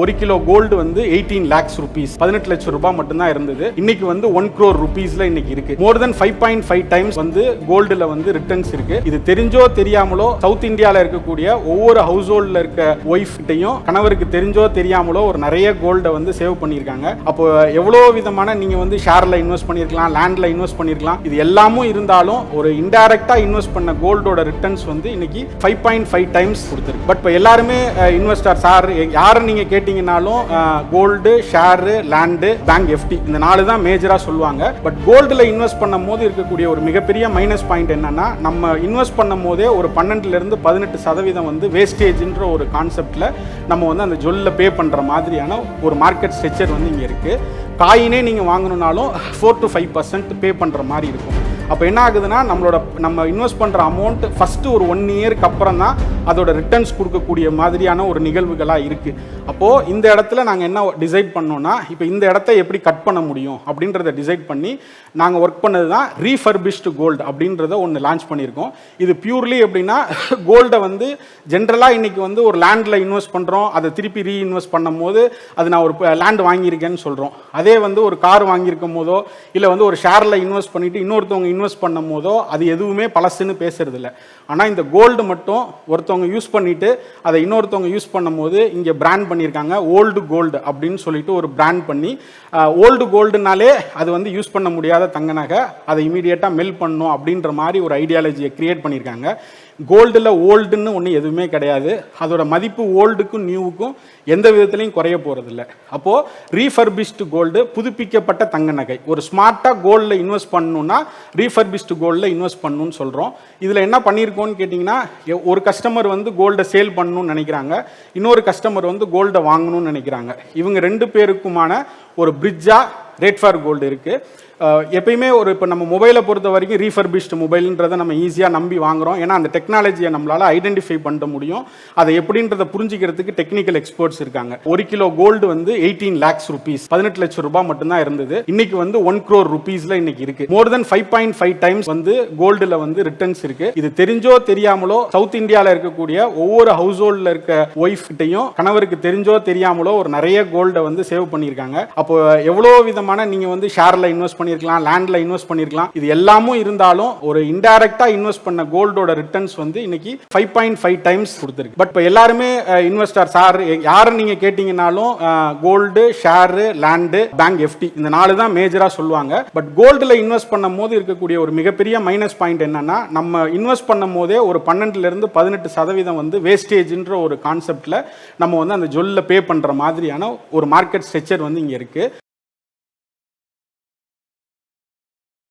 1 kilo gold வந்து 18 lakhs rupees 18 லட்சம் ரூபாய் மட்டும்தான் இருந்தது. இன்னைக்கு வந்து 1 crore rupeesல இன்னைக்கு இருக்கு. மோர் தென் 5.5 டைம்ஸ் வந்து கோல்டுல வந்து ரிட்டர்ன்ஸ் இருக்கு. இது தெரிஞ்சோ தெரியாமலோ சவுத் இந்தியால இருக்கக்கூடிய ஒவ்வொரு ஹவுஸ் ஹோல்ட்ல இருக்க ஒய்ஃப் கிட்டையும் கணவருக்கு தெரிஞ்சோ தெரியாமலோ ஒரு நிறைய கோல்டை வந்து சேவ் பண்ணியிருக்காங்க. அப்போ எவ்வளோ விதமான நீங்க வந்து ஷேர்ல இன்வெஸ்ட் பண்ணிருக்கலாம், லேண்ட்ல இன்வெஸ்ட் பண்ணிருக்கலாம். இது எல்லாமும் இருந்தாலும் ஒரு இன்டைரக்டா இன்வெஸ்ட் பண்ண கோல்டோட ரிட்டர்ன்ஸ் வந்து இன்னைக்கு 5.5 டைம்ஸ் கொடுத்துருக்கு. பட் இப்போ எல்லாருமே இன்வெஸ்டர் சார் யாரை நீங்க கேட்டீங்கன்னாலும் gold, share, land, bank, FD இந்த 4 தான் மேஜரா சொல்லுவாங்க. பட் கோல்டுல இன்வெஸ்ட் பண்ணும் போது இருக்கக்கூடிய ஒரு மிகப்பெரிய மைனஸ் பாயிண்ட் என்னன்னா, நம்ம இன்வெஸ்ட் பண்ணும் போதே ஒரு 12 இருந்து 18% வந்து வேஸ்டேஜ்ன்ற ஒரு கான்செப்ட்ல நம்ம வந்து அந்த ஜொல்ல பே பண்ற மாதிரியான ஒரு மார்க்கெட் ஸ்ட்ரக்சர் வந்து இங்க இருக்கு. காயினே நீங்க வாங்கணும்னாலும் 4 to 5% பே பண்ற மாதிரி இருக்கும். அப்போ என்ன ஆகுதுன்னா, நம்ம இன்வெஸ்ட் பண்ணுற அமௌண்ட் ஃபஸ்ட்டு ஒரு 1 இயருக்கு அப்புறம் தான் அதோட ரிட்டர்ன்ஸ் கொடுக்கக்கூடிய மாதிரியான ஒரு நிகழ்வுகளாக இருக்குது. அப்போது இந்த இடத்துல நாங்கள் என்ன டிசைட் பண்ணோன்னா, இப்போ இந்த இடத்த எப்படி கட் பண்ண முடியும் அப்படின்றத டிசைட் பண்ணி நாங்கள் ஒர்க் பண்ணது தான் ரீஃபர்பிஷ்டு கோல்டு அப்படின்றத ஒன்று லான்ச் பண்ணியிருக்கோம். இது பியூர்லி எப்படின்னா, கோல்டை வந்து ஜென்ரலாக இன்றைக்கி வந்து ஒரு லேண்டில் இன்வெஸ்ட் பண்ணுறோம், அதை திருப்பி ரீஇன்வெஸ்ட் பண்ணும் போது அது நான் ஒரு லேண்ட் வாங்கியிருக்கேன்னு சொல்கிறோம். அதே வந்து ஒரு கார் வாங்கியிருக்கும் போதோ இல்லை வந்து ஒரு ஷேரில் இன்வெஸ்ட் பண்ணிவிட்டு இன்னொருத்தவங்க இன்வெஸ்ட் பண்ணும் போதோ அது எதுவுமே பழசுன்னு பேசுறது இல்லை. ஆனால் இந்த கோல்டு மட்டும் ஒருத்தவங்க யூஸ் பண்ணிட்டு அதை இன்னொருத்தவங்க யூஸ் பண்ணும் போது இங்கே பிராண்ட் பண்ணியிருக்காங்க ஓல்டு கோல்டு அப்படின்னு சொல்லிட்டு ஒரு பிராண்ட் பண்ணி, ஓல்டு கோல்டுனாலே அது வந்து யூஸ் பண்ண முடியாத தங்க நகை, அதை இமீடியட்டாக மெல் பண்ணணும் அப்படின்ற மாதிரி ஒரு ஐடியாலஜியை கிரியேட் பண்ணியிருக்காங்க. கோல்டில் ஓல்டுன்னு ஒன்று எதுவுமே கிடையாது. அதோட மதிப்பு ஓல்டுக்கும் நியூவுக்கும் எந்த விதத்துலையும் குறைய போகிறதில்ல. அப்போது ரீஃபர்பிஷ்டு கோல்டு, புதுப்பிக்கப்பட்ட தங்க நகை. ஒரு ஸ்மார்ட்டாக கோல்டில் இன்வெஸ்ட் பண்ணணுன்னா ரீஃபர்பிஷ்டு கோல்டில் இன்வெஸ்ட் பண்ணணும்னு சொல்கிறோம். இதில் என்ன பண்ணியிருக்கோன்னு கேட்டிங்கன்னா, ஒரு கஸ்டமர் வந்து கோல்டை சேல் பண்ணணும்னு நினைக்கிறாங்க, இன்னொரு கஸ்டமர் வந்து கோல்டை வாங்கணும்னு நினைக்கிறாங்க. இவங்க 2 பேருக்குமான ஒரு பிரிட்ஜாக ரேட் ஃபார் கோல்டு இருக்குது. எப்பயுமே இப்போ நம்ம மொபைலை பொறுத்த வரைக்கும் ரீஃபர்பிஷ்டு மொபைல்ன்றதை நம்ம ஈஸியாக நம்பி வாங்குகிறோம். ஏன்னா அந்த டெக்னாலஜியை நம்மளால் ஐடென்டிஃபை பண்ண முடியும். அதை எப்படின்றத புரிஞ்சிக்கிறதுக்கு டெக்னிக்கல் எக்ஸ்பர்ட்ஸ் இருக்காங்க. 1 கிலோ கோல்டு வந்து 18 lakhs rupees 18 லட்சம் ரூபாய் மட்டும்தான் இருந்தது. இன்னைக்கு வந்து 1 crore rupeesல இன்னைக்கு இருக்கு. மோர் தென் 5.5 டைம்ஸ் வந்து கோல்டுல வந்து ரிட்டர்ன்ஸ் இருக்கு. இது தெரிஞ்சோ தெரியாமலோ சவுத் இந்தியாவில் இருக்கக்கூடிய ஒவ்வொரு ஹவுஸ் ஹோல்ட்ல இருக்க ஒய்ஃப் கிட்டையும் கணவருக்கு தெரிஞ்சோ தெரியாமலோ ஒரு நிறைய கோல்டை வந்து சேவ் பண்ணியிருக்காங்க. அப்போ எவ்வளோ விதமான நீங்க வந்து ஷேர்ல இன்வெஸ்ட் பண்ணிருக்கலாம், லேண்ட்ல இன்வெஸ்ட் பண்ணிருக்கலாம். இது எல்லாமும் இருந்தாலும் ஒரு இன்டைரக்டா இன்வெஸ்ட் பண்ண கோல்டோட ரிட்டர்ன்ஸ் வந்து இன்னைக்கு 5.5 டைம்ஸ் கொடுத்துருக்கு. பட் இப்போ எல்லாருமே இன்வெஸ்டர் சார் யாரை நீங்க கேட்டீங்கன்னாலும் gold, share, land, bank, FD இந்த 4 தான் மேஜரா சொல்லுவாங்க. பட் கோல்டுல இன்வெஸ்ட் பண்ணும் போது இருக்கக்கூடிய ஒரு மிகப்பெரிய மைனஸ் பாயிண்ட் என்னன்னா, நம்ம இன்வெஸ்ட் பண்ணும் போதே ஒரு 12 இருந்து 18% வந்து வேஸ்டேஜ்ன்ற ஒரு கான்செப்ட்ல நம்ம வந்து அந்த ஜொல்ல பே பண்ற மாதிரியான ஒரு மார்க்கெட் ஸ்ட்ரக்சர் வந்து இங்க இருக்கு.